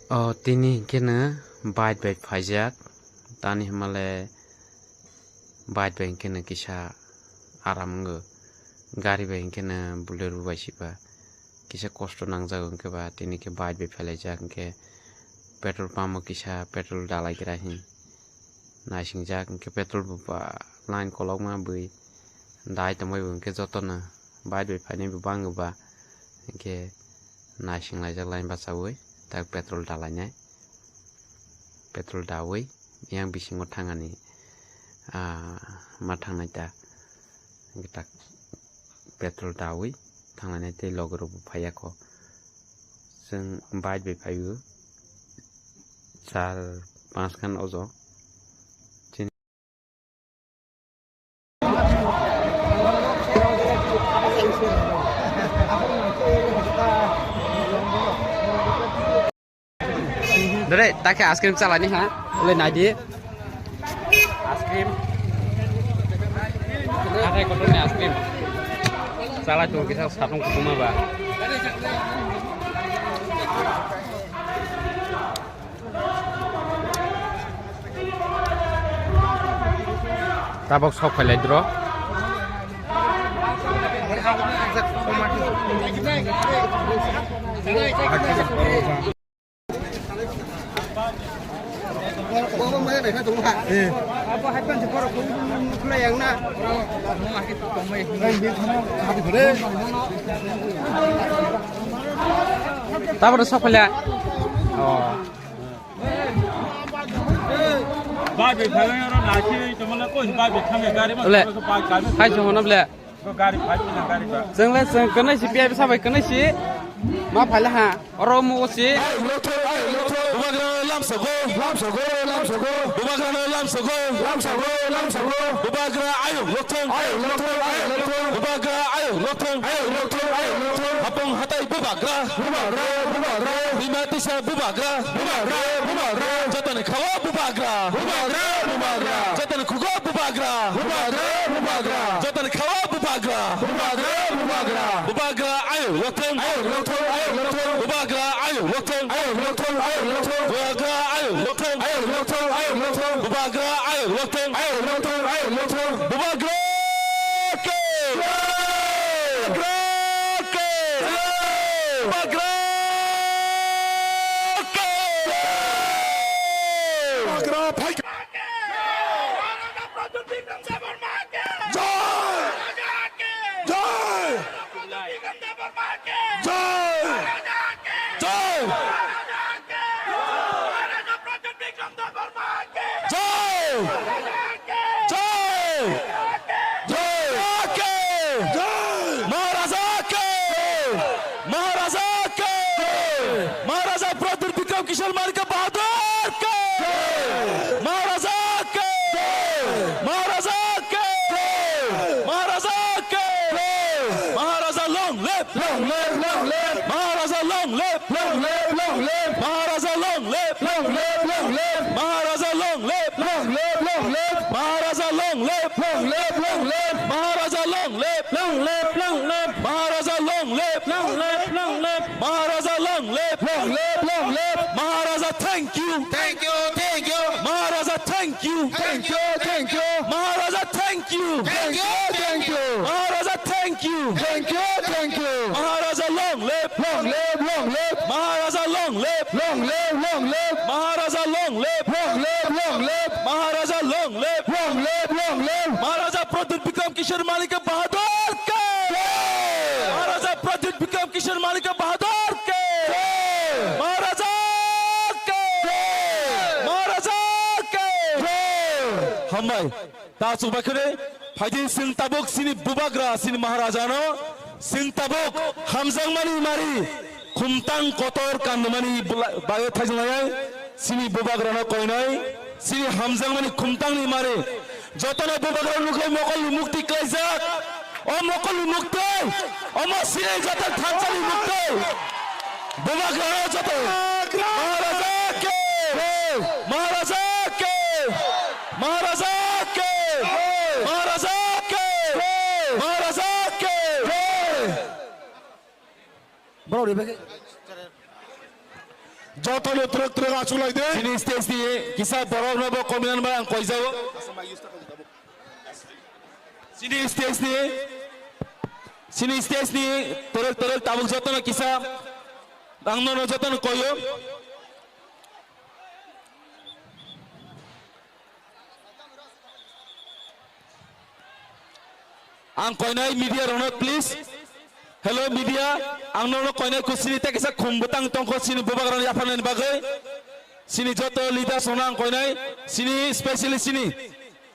Tini kena bite bite pajak tani himale bite bite kena kisah aram ge gari bite kena buleru basiba kisah kosto nangjago ke ba tini ke bite bite phalajak ke petrol pump kisah petrol dalai kirahin naisingjak ke petrol bupa line kolok ma bui dai tamai ke jotona bite bite phane bu bangba ke naisinglajak line basawi tak petrol dalanya petrol dawi yang bisingo thangani ma thangnai ta tak petrol dawi thangnai te logro bu phayako जों bite bai phayu 4-5 khan ojo Dore, tak es krim salah nih ha, boleh naik es krim, ada kotornya es krim, salah tuh kita satu rumah bah. Tabok sok pelai dro. Apa happen di poro kula yang na Tabok sok pelai. Babi phalayo nachi tomala ko babi thame gari ma ko pa gari Hai jono ble. ko gari phaji na gari ba Jeng le jeng kena si biaya sabai kena si ma phala ha oromu si Bubagra lam sago Bubagra ayo lotong Bubagra ayo lotong Apong hatai bubagra Dimati sa bubagra Jatan khawa bubagra Jatan kugo bubagra Jatan khawa bubagra Bubagra ayo lotong Bubagra ayo lotong Bubagra ayo lotong Bubagra ayo lotong Bubagra ke Bubagra महाराजा brother Vikram किशोर मालिका बहादुर के महाराजा के महाराजा के महाराजा के महाराजा long live Maharaja long live Maharaja long live Maharaja long live Maharaja long live Maharaja long live Maharaja long live Maharaja long live Maharaja thank you Maharaja thank you Maharaja thank you Maharaja thank you Maharaja long live Maharaja long live Maharaja long live Maharaja long live Maharaja Pradip Vikram Kishore Malika Bahadur ke Maharaja Pradip Vikram Kishore Malika Bahadur Hambai, ta subakre, Haji Singh Tabuk sini bubagra sini Maharajano, Singh Tabuk Hamzang mani mari, Kumtang kotor kandmani bayo thajnai, sini bubagra no koinai, sini Hamzang mani kumtang ni mari, jotana bubagra nukai mokol mukti kaizak, mokol mukti, sini jatan thanjali mukti, bubagra no joto, Maharaja ke, Maharaja ke Maharaja ke Maharaja ke Bro di bagai Jotone truk aculai de. Sini stage ni kisah borok nabo kominan bang koi jauh. Sini stage ni truk tabuk jotone kisah. Angno jotone koyo. Ang koinai media ronot please. Hello media, ang nono koinai kusini tak isa kumbutang tongko sini bubagaran yapanan bagai. Sini joto leader sonang koinai, sini specialist sini.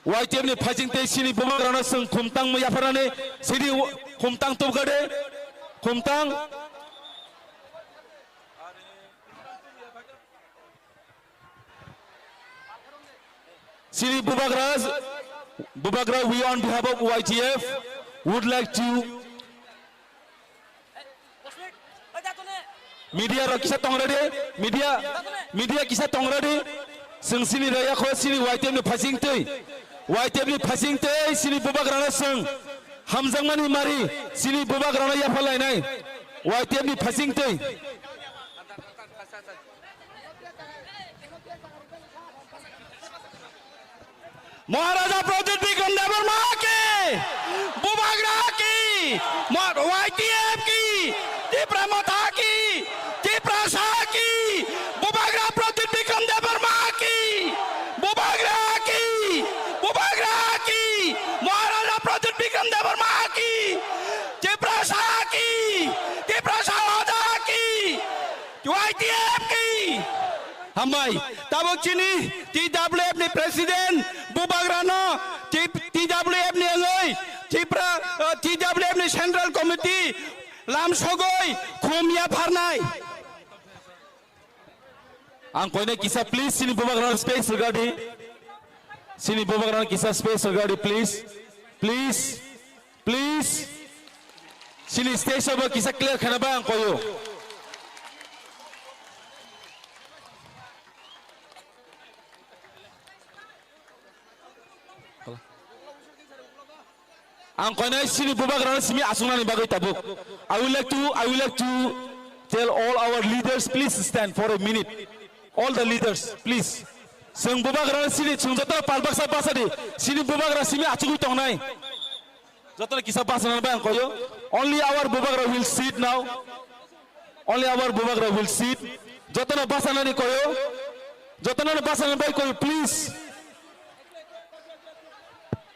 YTM ni fighting te sini bubagaran seng kumtang yapanan ni sini kumtang tu gade, kumtang. Sini Bubagara, we on behalf of YTF would like to media kisah tongrade media kisah tongrade sing sini raya kho sini YTF ni phasing te sini Bubagara sing hamzang mani mari sini Bubagara ya phalai nai YTF ni phasing te Maharaja project Vikram Debbarma की, बुबागरा की, YTF की, त्रिपुरा माता की, त्रिपुरा शाह की, Bubagra project Vikram Debbarma की, बुबागरा की, महाराजा project Vikram Debbarma की, त्रिपुरा शाह की, त्रिपुरा शाह की, YTF की, हमारी तब चीनी TWF ने प्रेसिडेंट बुबाग्रानो TWF ने अंगई TWF ने सेंट्रल कमिटी लामसगोई खुमिया फरनाई ang koine kisah please sini Bubagara space regarding sini Bubagara kisah space regarding please sini stage over kisah clear khana ba ang koyo ang koine sini Bubagara sini asuna ni bagai tabuk I would like to tell all our leaders please stand for a minute all the leaders please sing Bubagara sini chungjata palbaksa pasadi sini Bubagara sini achugu tongnai jotona kisah pasana ba ang koyo only our Bubagara will sit now jotona pasana ni koyo jotona pasana ba koyo please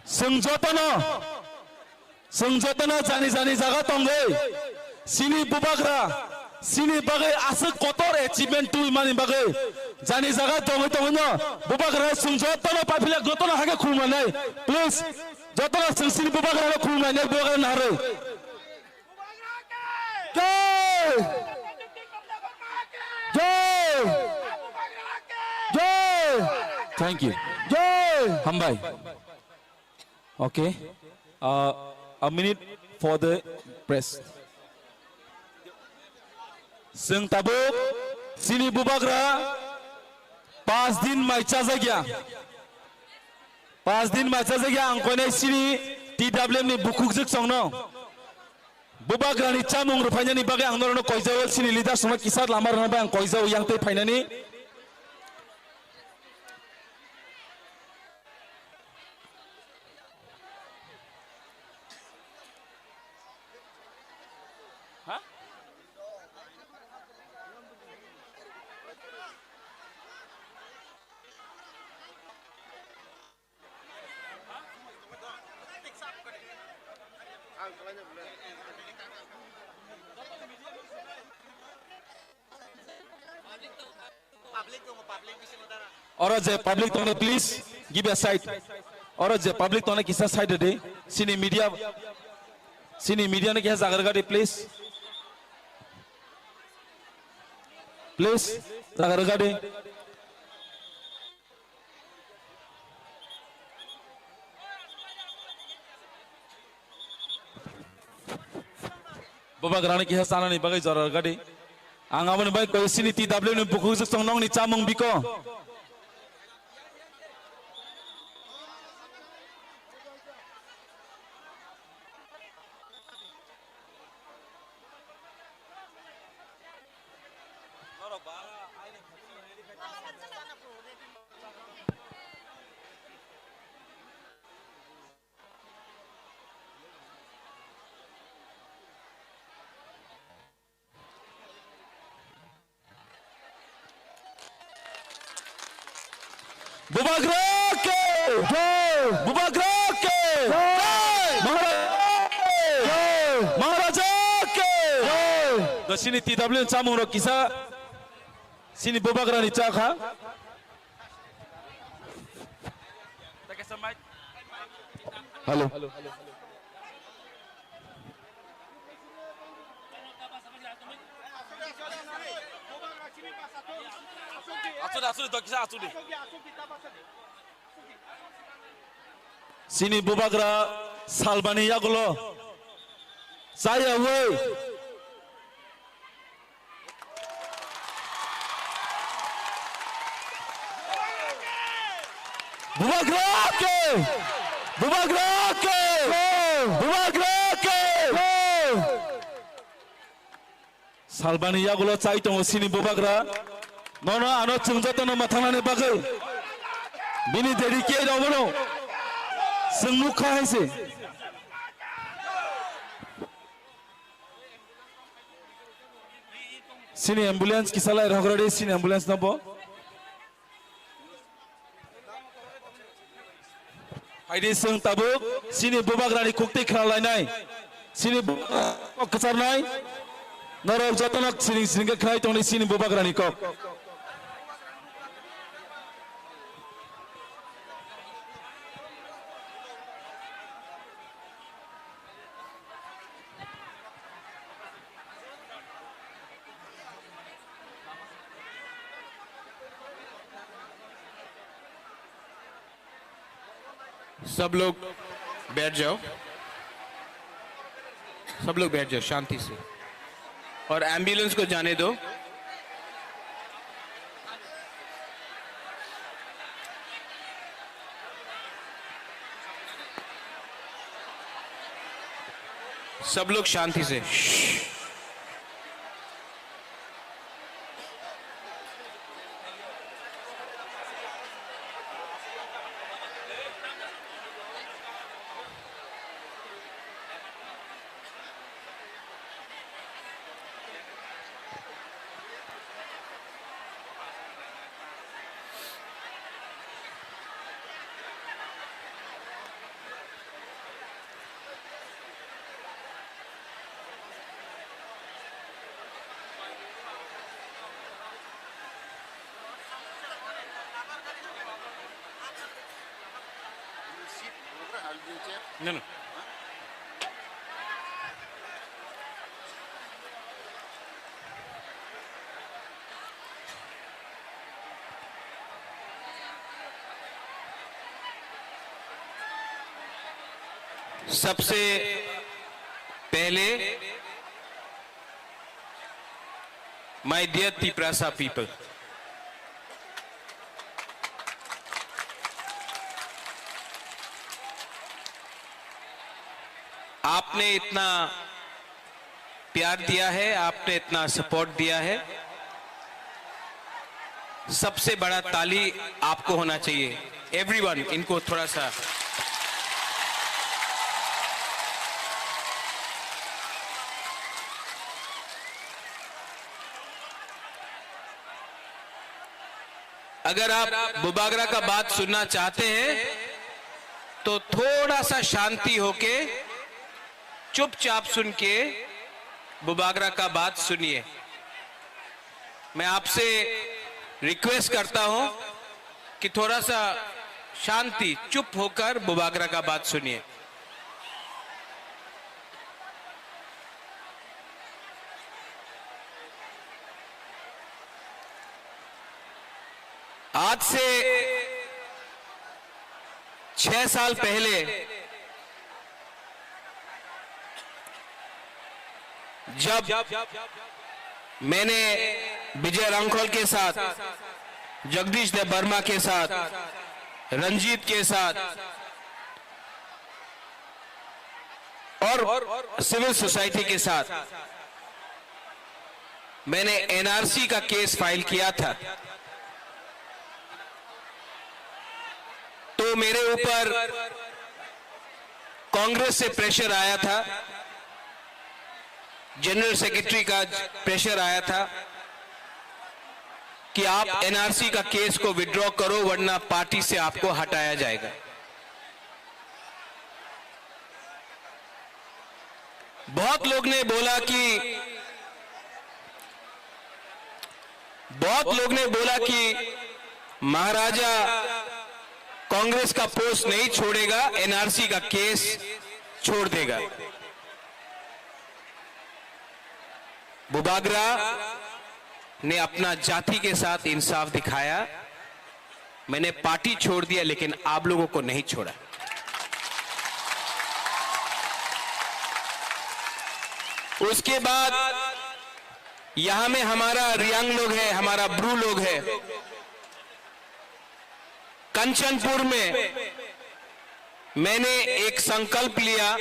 sing jotona jani jaga tongai sini Bubagara sini bagai asal kotor achievement tu imani bagai jani jaga tongai no Bubagara sing jotona papila jotona haga khulmanai please jotona sini Bubagara khulmanai Bubagara nare Jai thank you Hambai okay a minute for the press Sing tabuk sini Bubagara 5 दिन माइचा जगया angkone sini TWM ni bukuk juk songno Bubagara ni chamung rupanya ni bagai angno koijaw sini leader songno kisar lamar na bang koijaw yang te phainani Orang je public tone please give a side. Orang je public tone kisah side de. Sini media ne kisah zagar gade please. Zagar gade. Bubagara ne kisah sana ni bagai zagar gade. Angaman baik kau sini TWM ni buku juk song nong ni camung biko. Bubagra के बुबागरा के महाराजा के the सिनि TWN चामुरो किसा सिनि बुबागरा नि चाखा hello Sini bubagra salbani yagulo saya woi bubagra ke bubagra ke bubagra ke salbani yagulo cai tong sini bubagra nono ano chungjotono mathangane bagai bini dedicate obono Sengmuka haise sini ambulance kisala rogorade sini ambulance nabo haide seng tabuk sini bubagrani kokte khralainai sini kacharnai narok jotonak sini sini khlai tongni sini bubagrani kok सब लोग बैठ जाओ, सब लोग बैठ जाओ शांति से और एम्बुलेंस को जाने दो। सब लोग शांति से No. सबसे पहले माय डियर तिप्रासा पीपल, आपने इतना प्यार दिया है, आपने इतना सपोर्ट दिया है, सबसे बड़ा ताली आपको होना चाहिए। एवरीवन, इनको थोड़ा सा अगर आप बुबागरा का बात सुनना चाहते हैं तो थोड़ा सा शांति होके चुपचाप सुन के बुबागरा का बात सुनिए। मैं आपसे रिक्वेस्ट करता हूं कि थोड़ा सा शांति, चुप होकर बुबागरा का बात सुनिए। आज से 6 साल पहले जब मैंने विजय रांखोल के साथ, जगदीश देव वर्मा के साथ, रंजीत के साथ और सिविल सोसाइटी के साथ मैंने एनआरसी का केस फाइल किया था, तो मेरे ऊपर कांग्रेस से प्रेशर आया था, जनरल सेक्रेटरी का प्रेशर आया था, कि आप एनआरसी का केस को विड्रॉ करो वरना पार्टी से आपको हटाया जाएगा। बहुत लोग ने बोला कि महाराजा कांग्रेस का पोस्ट नहीं छोड़ेगा, एनआरसी का केस छोड़ देगा। बुबागरा ने अपना जाति के साथ इंसाफ दिखाया। मैंने पार्टी छोड़ दिया लेकिन आप लोगों को नहीं छोड़ा। उसके बाद यहां में हमारा रियांग लोग है, हमारा ब्रू लोग है। कंचनपुर में मैंने एक संकल्प लिया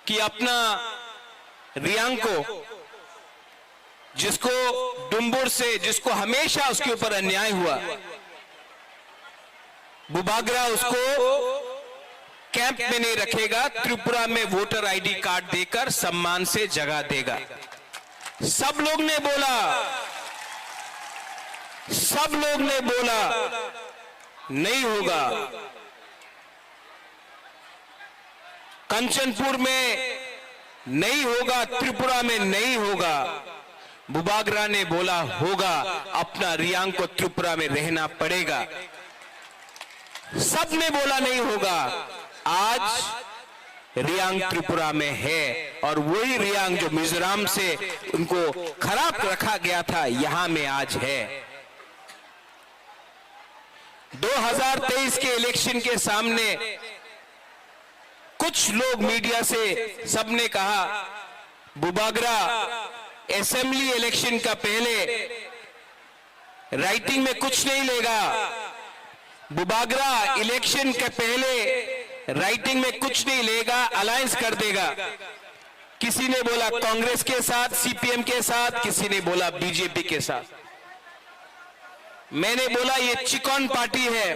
कि अपना रियांग को, जिसको डुम्बुर से, जिसको हमेशा उसके ऊपर अन्याय हुआ, बुबागरा उसको कैंप में नहीं रखेगा, त्रिपुरा में वोटर आईडी कार्ड देकर सम्मान से जगह देगा। सब लोग ने बोला नहीं होगा। कंचनपुर में नहीं होगा, त्रिपुरा में नहीं होगा। बुबागरा ने बोला होगा, अपना रियांग को त्रिपुरा में रहना पड़ेगा। सब ने बोला नहीं होगा। आज रियांग त्रिपुरा में है और वही रियांग जो मिजोरम से उनको खराब रखा गया था, यहां में आज है। 2023 के इलेक्शन के सामने कुछ लोग मीडिया से सबने कहा बुबागरा असेंबली इलेक्शन का पहले राइटिंग में कुछ नहीं लेगा, बुबागरा इलेक्शन के पहले राइटिंग में कुछ नहीं लेगा, अलायंस कर देगा। किसी ने बोला कांग्रेस के साथ, सीपीएम के साथ, किसी ने बोला बीजेपी के साथ। मैंने बोला ये चिकन पार्टी है,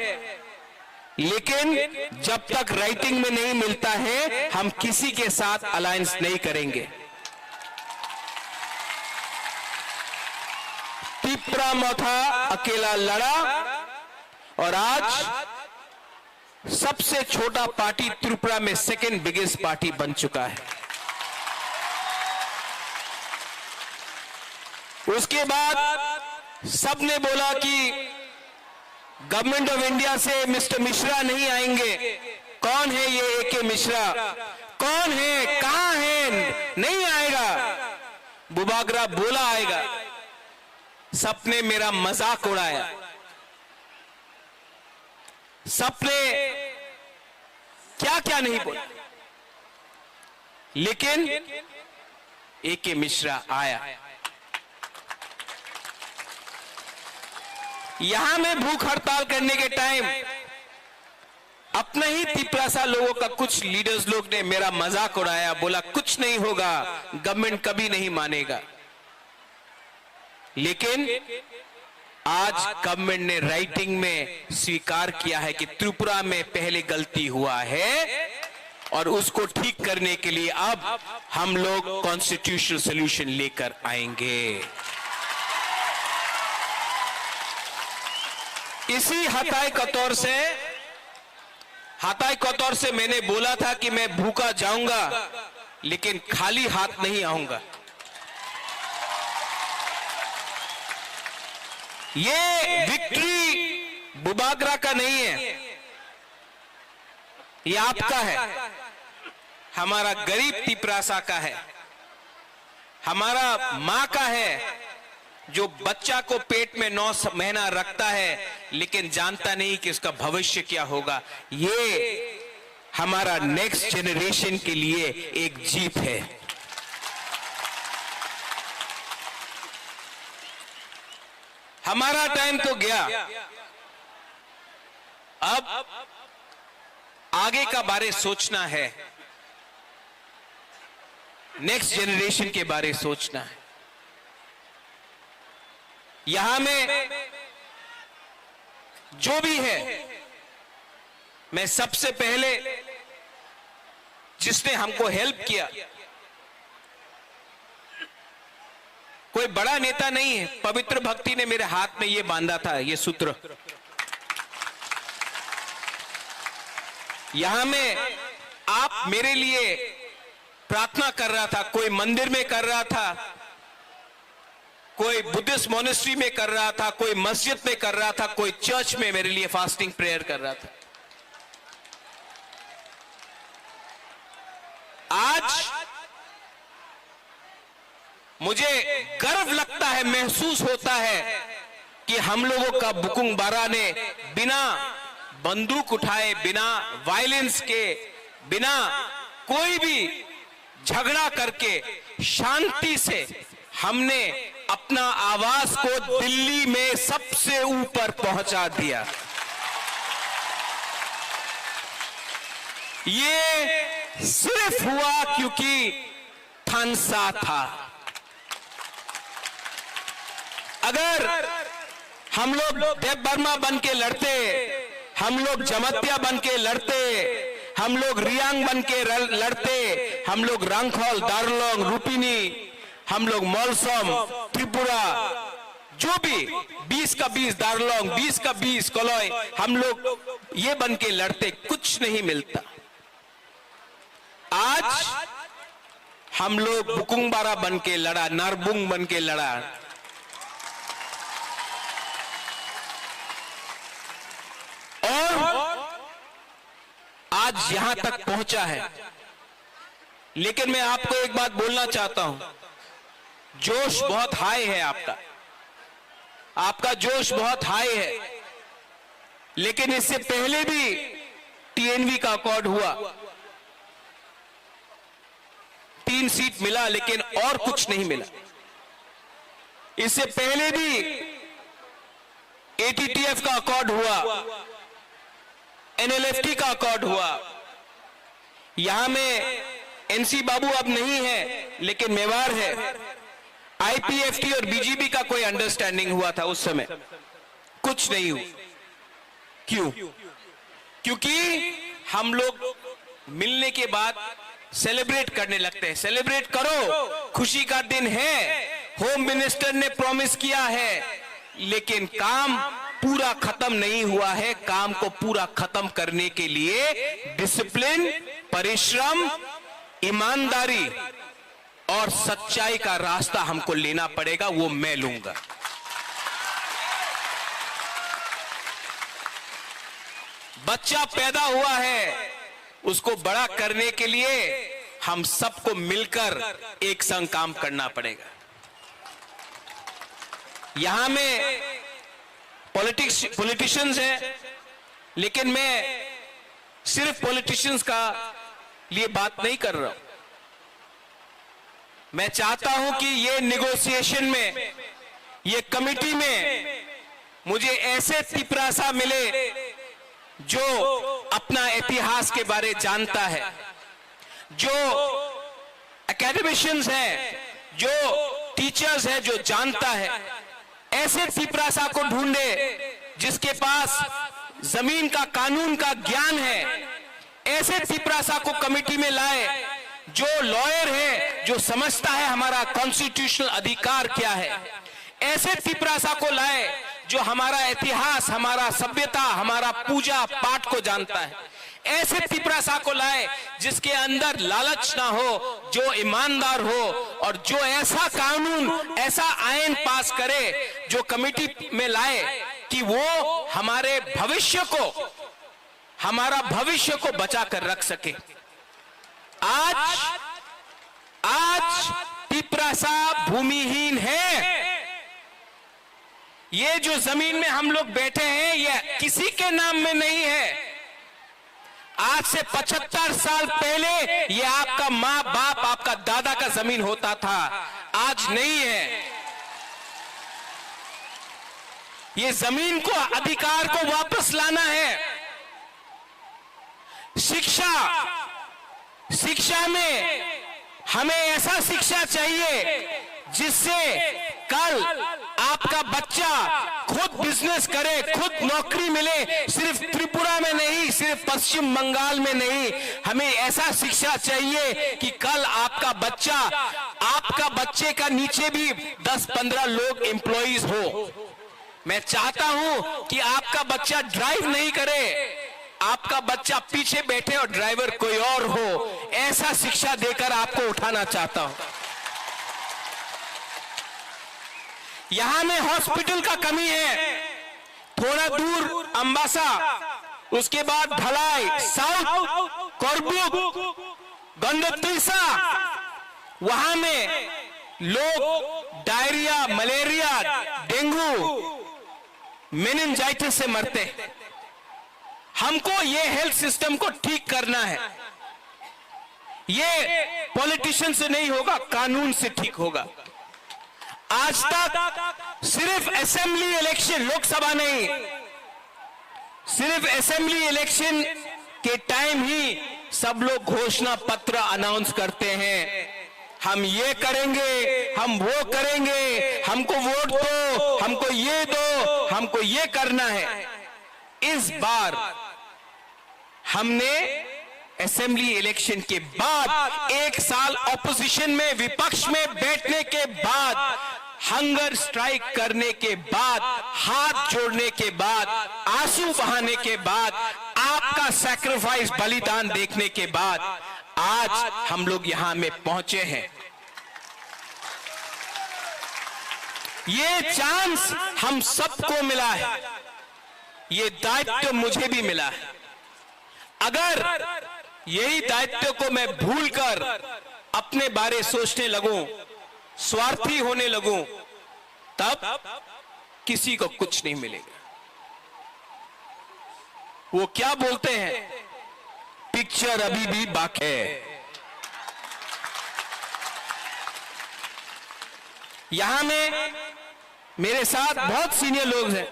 लेकिन जब तक राइटिंग में नहीं मिलता है हम किसी के साथ अलायंस नहीं करेंगे। त्रिपुरा मोथा अकेला लड़ा और आज सबसे छोटा पार्टी त्रिपुरा में सेकंड बिगेस्ट पार्टी बन चुका है। उसके बाद सबने बोला कि गवर्नमेंट ऑफ इंडिया से मिस्टर मिश्रा नहीं आएंगे। कौन है ये एके मिश्रा? कौन है? कहां है? नहीं आएगा। बुबागरा बोला आएगा। सबने मेरा मजाक उड़ाया, सबने क्या क्या नहीं बोला, लेकिन एके मिश्रा आया। यहां में भूख हड़ताल करने के टाइम अपने ही तिपरासा लोगों का कुछ लीडर्स लोग ने मेरा मजाक उड़ाया, बोला कुछ नहीं होगा, गवर्नमेंट कभी नहीं मानेगा। लेकिन आज गवर्नमेंट ने राइटिंग में स्वीकार किया है कि त्रिपुरा में पहले गलती हुआ है और उसको ठीक करने के लिए अब हम लोग कॉन्स्टिट्यूशनल सॉल्यूशन लेकर आएंगे। इसी हताई कतौर से मैंने बोला था कि मैं भूखा जाऊंगा लेकिन खाली हाथ नहीं आऊंगा। ये विक्ट्री बुबागरा का नहीं है, ये आपका है, हमारा गरीब तिपरासा का है, हमारा मां का है जो बच्चा को पेट में 9 महीना रखता है लेकिन जानता नहीं कि उसका भविष्य क्या होगा। ये हमारा नेक्स्ट जनरेशन के लिए एक जीत है। हमारा टाइम तो गया, अब आगे का बारे सोचना है, नेक्स्ट जनरेशन के बारे सोचना है। यहां में जो भी है, मैं सबसे पहले जिसने हमको हेल्प किया, कोई बड़ा नेता नहीं है, पवित्र भक्ति ने मेरे हाथ में ये बांधा था, ये सूत्र। यहां में आप मेरे लिए प्रार्थना कर रहा था, कोई मंदिर में कर रहा था, कोई बुद्धिस्ट मोनेस्ट्री में कर रहा था, कोई मस्जिद में कर रहा था, कोई चर्च में मेरे लिए फास्टिंग प्रेयर कर रहा था। आज मुझे गर्व लगता है, महसूस होता है कि हम लोगों का बुकुंग बारा ने बिना बंदूक उठाए, बिना वायलेंस के, बिना कोई भी झगड़ा करके शांति से हमने अपना आवाज को दिल्ली में सबसे ऊपर पहुंचा दिया। ये सिर्फ हुआ क्योंकि थानसा था। अगर हम लोग देव बर्मा बन के लड़ते, हम लोग जमत्या बन के लड़ते, हम लोग रियांग बन के लड़ते, हम लोग रंगखोल, दार्लोंग, रूपिनी, हम लोग मौलसम, त्रिपुरा, जो भी 20 का 20 दार्लोंग, 20 का 20 कलोई, हम लोग ये बन के लड़ते, कुछ नहीं मिलता। आज हम लोग बुकुंग बारा बन के लड़ा, नारबुंग बन के लड़ा। और आज यहां तक पहुंचा है। लेकिन मैं आपको एक बात बोलना चाहता हूं, जोश बहुत हाई है आपका जोश बहुत हाई है। लेकिन इससे पहले भी टीएनवी का अकॉर्ड हुआ, 3 सीट मिला, लेकिन और कुछ नहीं मिला। इससे पहले भी एटीटीएफ का अकॉर्ड हुआ, एनएलएफटी का अकॉर्ड हुआ। यहां में एनसी बाबू अब नहीं है, लेकिन मेवाड़ है। आईपीएफटी और बीजेपी का कोई अंडरस्टैंडिंग हुआ था उस समय, कुछ नहीं हुआ। क्यों? क्योंकि हम लोग मिलने के बाद सेलिब्रेट करने लगते हैं। सेलिब्रेट करो, खुशी का दिन है, होम मिनिस्टर ने प्रॉमिस किया है, लेकिन काम पूरा खत्म नहीं हुआ है। काम को पूरा खत्म करने के लिए डिसिप्लिन, परिश्रम, ईमानदारी और सच्चाई का रास्ता हमको लेना पड़ेगा, वो मैं लूंगा। बच्चा पैदा हुआ है, उसको बड़ा करने के लिए हम सबको मिलकर एक संग काम करना पड़ेगा। यहां में पॉलिटिशियंस हैं, लेकिन मैं सिर्फ पॉलिटिशियंस का लिए बात नहीं कर रहा हूं। मैं चाहता हूं कि ये निगोशिएशन में, ये कमिटी में मुझे ऐसे तिपरासा मिले जो अपना इतिहास के बारे जानता है, जो एकेडमिशियंस हैं, जो टीचर्स हैं, जो जानता है। ऐसे तिपरासा को ढूंढे जिसके पास जमीन का, कानून का ज्ञान है। ऐसे तिपरासा को कमिटी में लाए जो लॉयर है, जो समझता है हमारा कॉन्स्टिट्यूशनल अधिकार क्या है। ऐसे तिपरासा को लाए जो हमारा इतिहास, हमारा सभ्यता, हमारा पूजा पाठ को जानता है। ऐसे तिपरासा को लाए जिसके अंदर लालच ना हो, जो ईमानदार हो, और जो ऐसा कानून, ऐसा आईन पास करे जो कमिटी में लाए कि वो हमारे भविष्य को, हमारा भविष्य को बचा कर रख सके। आज तिपरासा भूमिहीन है। ये जो जमीन में हम लोग बैठे हैं, ये किसी के नाम में नहीं है। आज से 75 साल पहले ये आपका माँ बाप, आपका दादा का जमीन होता था, आज नहीं है। ये जमीन को, अधिकार को वापस लाना है। शिक्षा में हमें ऐसा शिक्षा चाहिए जिससे कल आपका बच्चा खुद बिजनेस करे, खुद नौकरी मिले, सिर्फ त्रिपुरा में नहीं, सिर्फ पश्चिम बंगाल में नहीं, हमें ऐसा शिक्षा चाहिए कि कल आपका बच्चे का नीचे भी 10-15 लोग एम्प्लॉइज हो। मैं चाहता हूं कि आपका बच्चा ड्राइव नहीं करे, आपका बच्चा पीछे बैठे और ड्राइवर कोई और हो। ऐसा शिक्षा देकर आपको उठाना चाहता हूं। यहां में हॉस्पिटल का कमी है, थोड़ा दूर अंबासा, उसके बाद ढलाई, साउथ कोरबुक, गंडतीसा, वहां में लोग डायरिया, मलेरिया, डेंगू, मेनिंजाइटिस से मरते हैं। हमको ये हेल्थ सिस्टम को ठीक करना है। ये पॉलिटिशियन से नहीं होगा, कानून से ठीक होगा। आज तक सिर्फ असेंबली इलेक्शन, लोकसभा नहीं, सिर्फ असेंबली इलेक्शन के टाइम ही सब लोग घोषणा पत्र अनाउंस करते हैं, हम ये करेंगे, हम वो करेंगे, हमको वोट दो, हमको ये दो, हमको ये करना है। इस बार हमने असेंबली इलेक्शन के बाद, एक साल ऑपोजिशन में, विपक्ष में बैठने के बाद, हंगर स्ट्राइक करने के बाद, हाथ जोड़ने के बाद, आंसू बहाने के बाद, आपका सैक्रिफाइस, बलिदान देखने के बाद आज हम लोग यहां में पहुंचे हैं। ये चांस हम सबको मिला है, ये दायित्व मुझे भी मिला है। अगर यही दायित्व को मैं भूलकर अपने बारे सोचने लगूं, स्वार्थी होने लगूं, तब किसी को कुछ नहीं मिलेगा। वो क्या बोलते हैं, पिक्चर अभी भी बाकी है। यहां में मेरे साथ बहुत सीनियर लोग हैं,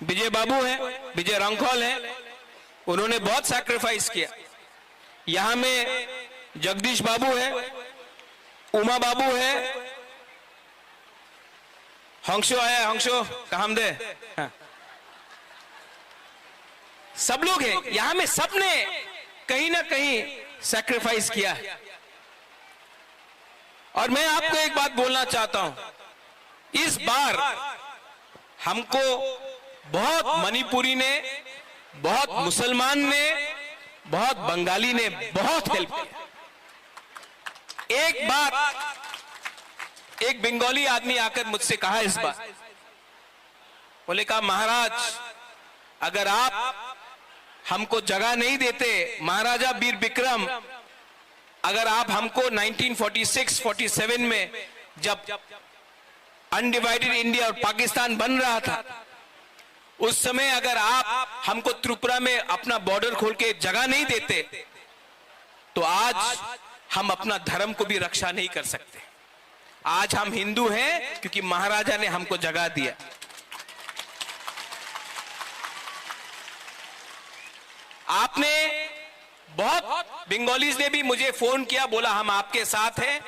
विजय बाबू हैं, विजय रंखौल हैं, उन्होंने बहुत सैक्रिफाइस किया। यहां में जगदीश बाबू है, उमा बाबू है, हंसो आया, हंसो काम दे, हाँ। सब लोग हैं यहां में, सबने कहीं ना कहीं सैक्रिफाइस किया है। और मैं आपको एक बात बोलना चाहता हूं, इस बार हमको बहुत मणिपुरी ने, बहुत मुसलमान ने, बहुत बंगाली ने बहुत हेल्प किया। एक बार एक बंगाली आदमी आकर मुझसे कहा इस बार, बोले कहा महाराज अगर आप हमको जगह नहीं देते, महाराजा वीर विक्रम अगर आप हमको 1946-47 में जब अनडिवाइडेड इंडिया और पाकिस्तान बन रहा था, उस समय अगर आप हमको त्रिपुरा में अपना बॉर्डर खोल के जगह नहीं देते, तो आज हम अपना धर्म को भी रक्षा नहीं कर सकते। आज हम हिंदू हैं क्योंकि महाराजा ने हमको जगह दिया। आपने बहुत बंगालीज ने भी मुझे फोन किया, बोला हम आपके साथ हैं,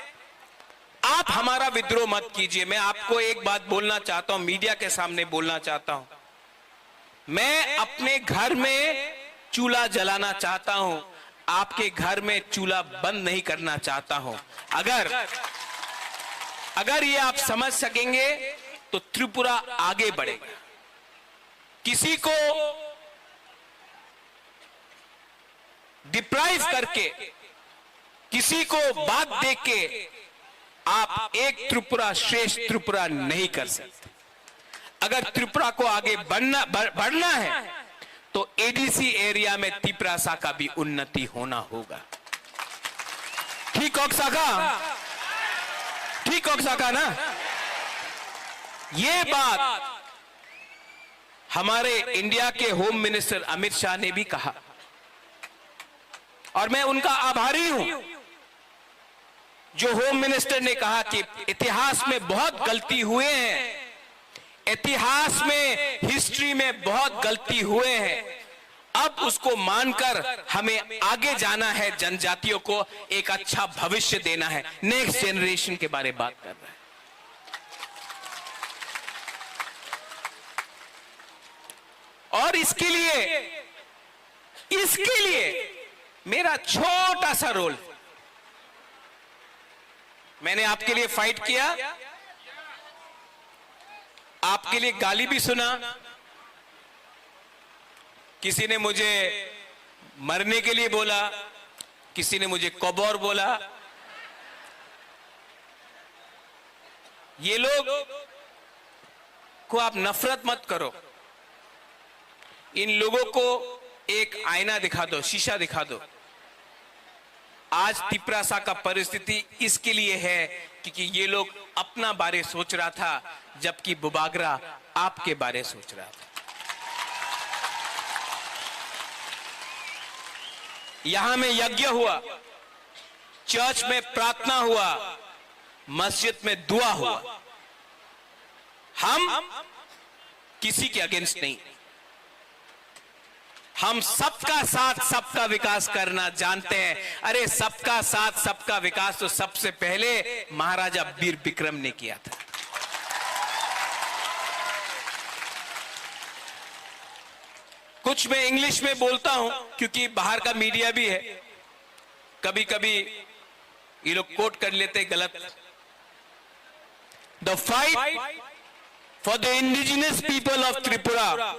आप हमारा विद्रोह मत कीजिए। मैं आपको एक बात बोलना चाहता हूं, मीडिया के सामने बोलना चाहता हूं, मैं अपने घर में चूल्हा जलाना चाहता हूं, आपके घर में चूल्हा बंद नहीं करना चाहता हूं। अगर ये आप समझ सकेंगे तो त्रिपुरा आगे बढ़ेगा। किसी को डिप्राइव करके, किसी को बात दे के आप एक त्रिपुरा श्रेष्ठ त्रिपुरा नहीं कर सकते। अगर त्रिपुरा को आगे बढ़ना है तो एडीसी एरिया में तिपरासा का भी उन्नति होना होगा। ठीक ऑक्साका ना? ये बात हमारे इंडिया के होम मिनिस्टर अमित शाह ने भी कहा और मैं उनका आभारी हूं, जो होम मिनिस्टर ने कहा कि इतिहास में बहुत गलती हुए हैं, इतिहास में, हिस्ट्री में बहुत गलती हुए हैं, अब उसको मानकर हमें आगे जाना है, जनजातियों को एक अच्छा भविष्य देना है, नेक्स्ट जनरेशन के बारे में बात कर रहा है। और इसके लिए मेरा छोटा सा रोल, मैंने आपके लिए फाइट किया, आपके लिए गाली भी सुना, किसी ने मुझे मरने के लिए बोला, किसी ने मुझे कौबौर बोला। ये लोग को आप नफरत मत करो, इन लोगों को एक आईना दिखा दो, शीशा दिखा दो। आज तिपरासा का परिस्थिति इसके लिए है क्योंकि ये लोग अपना बारे सोच रहा था, जबकि बुबागरा आपके बारे सोच रहा था। यहां में यज्ञ हुआ, चर्च में प्रार्थना हुआ, मस्जिद में दुआ हुआ। हम किसी के अगेंस्ट नहीं, हम सबका साथ सबका विकास करना जानते हैं। अरे सबका साथ सबका विकास तो सबसे पहले महाराजा वीर विक्रम ने किया था। कुछ मैं इंग्लिश में बोलता हूं क्योंकि बाहर का मीडिया भी है, कभी कभी ये लोग कोट कर लेते हैं गलत। The fight for the indigenous people of Tripura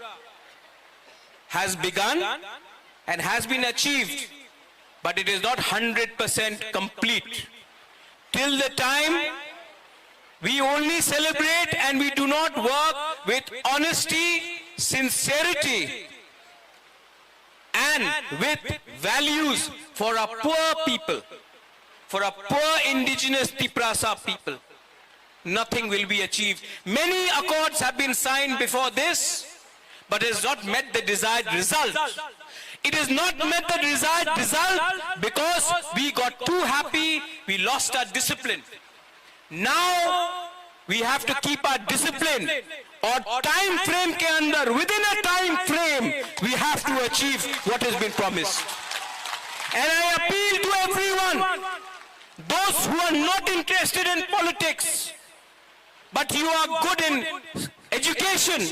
has begun and has been achieved, but it is not 100% complete. Till the time we only celebrate and we do not work with honesty, sincerity and with values for our poor people, for our poor indigenous Tiprasa people, nothing will be achieved. Many accords have been signed before this, but it has not met the desired result. It has not met the desired result because we got too happy, we lost our discipline. Now we have to keep our discipline, और time frame के अंदर, within a time frame, we have to achieve what has been promised. And I appeal to everyone, those who are not interested in politics, but you are good in education,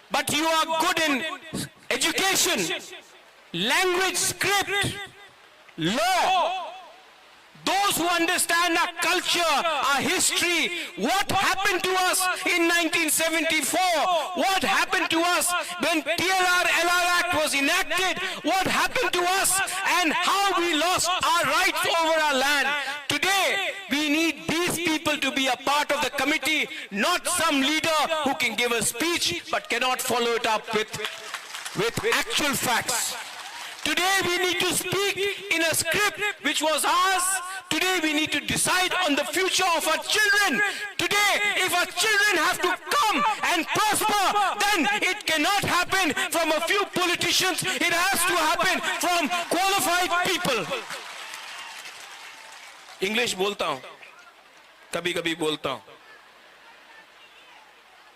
but you are good in education, language, script, law, those who understand our culture, our history, what happened to us in 1974, what happened to us when TLR-LR Act was enacted, what happened to us and how we lost our rights over our land. Today, we need these people to be a part of the committee, not some leader who can give a speech but cannot follow it up with actual facts. Today we need to speak in a script which was ours. Today we need to decide on the future of our children. Today, if our children have to come and prosper, then it cannot happen from a few politicians. It has to happen from qualified people. English बोलता हूं, कभी कभी बोलता हूं,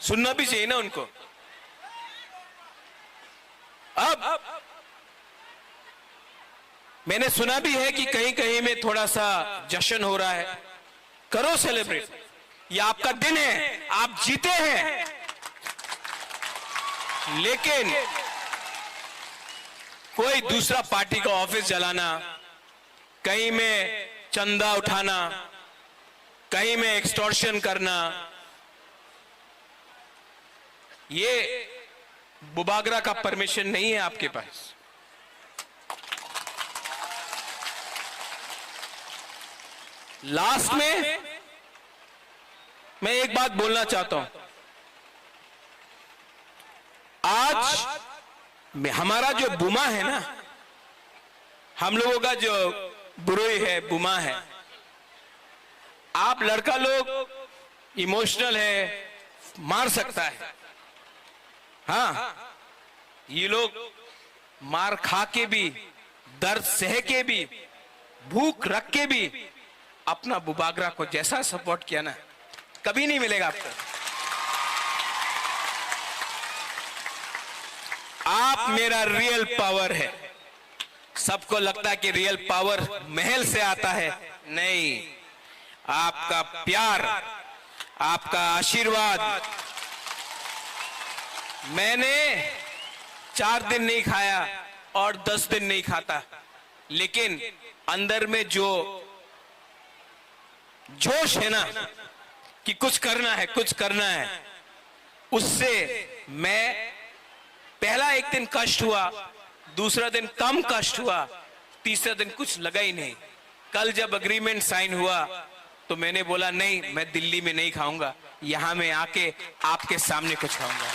सुनना भी चाहिए ना उनको। अब मैंने सुना भी है कि कहीं कहीं में थोड़ा सा जश्न हो रहा है, करो सेलिब्रेट, ये आपका दिन है, आप जीते हैं। लेकिन कोई दूसरा पार्टी का ऑफिस जलाना, कहीं में चंदा उठाना, कहीं में एक्सटॉर्शन करना, ये बुबागरा का परमिशन नहीं है आपके पास। लास्ट में मैं एक बात बोलना चाहता हूं। आज हमारा जो बुमा है ना, हम लोगों का जो बुरोई है, बुमा है, आप लड़का लोग इमोशनल है, मार सकता है। हाँ, ये लोग मार खा के भी, दर्द सह के भी, भूख रख के भी अपना बुबागरा को जैसा सपोर्ट किया ना, कभी नहीं मिलेगा आपको। आप मेरा रियल पावर है। सबको लगता है कि रियल पावर महल से आता है, नहीं, आपका प्यार, आपका आशीर्वाद। मैंने 4 दिन नहीं खाया और 10 दिन नहीं खाता, लेकिन अंदर में जो जोश है ना कि कुछ करना है, कुछ करना है, उससे मैं पहला एक दिन कष्ट हुआ, दूसरा दिन कम कष्ट हुआ, तीसरा दिन कुछ लगा ही नहीं। कल जब एग्रीमेंट साइन हुआ तो मैंने बोला नहीं, मैं दिल्ली में नहीं खाऊंगा, यहां मैं आके आपके सामने कुछ खाऊंगा।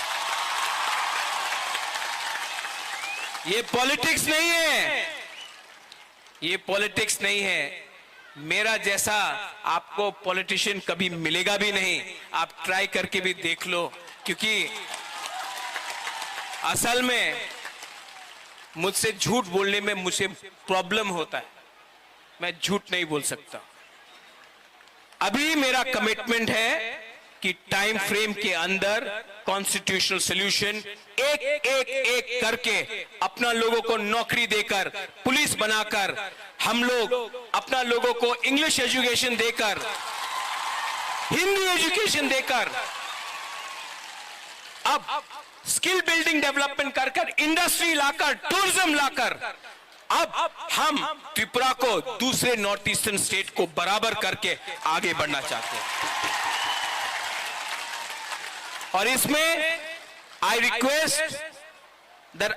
ये पॉलिटिक्स नहीं है, ये पॉलिटिक्स नहीं है। मेरा जैसा आपको पॉलिटिशियन कभी मिलेगा भी नहीं, आप ट्राई करके भी देख लो, क्योंकि असल में मुझसे झूठ बोलने में मुझे प्रॉब्लम होता है, मैं झूठ नहीं बोल सकता। अभी मेरा कमिटमेंट है कि टाइम फ्रेम के अंदर कॉन्स्टिट्यूशनल सॉल्यूशन एक करके अपना लोगों को नौकरी देकर, पुलिस बनाकर, हम लोग अपना लोगों को इंग्लिश एजुकेशन देकर, हिंदी एजुकेशन देकर, अब स्किल बिल्डिंग डेवलपमेंट कर इंडस्ट्री लाकर, टूरिज्म लाकर, अब हम त्रिपुरा को दूसरे नॉर्थ ईस्टर्न स्टेट को बराबर करके आगे बढ़ना चाहते हैं। और इसमें आई रिक्वेस्ट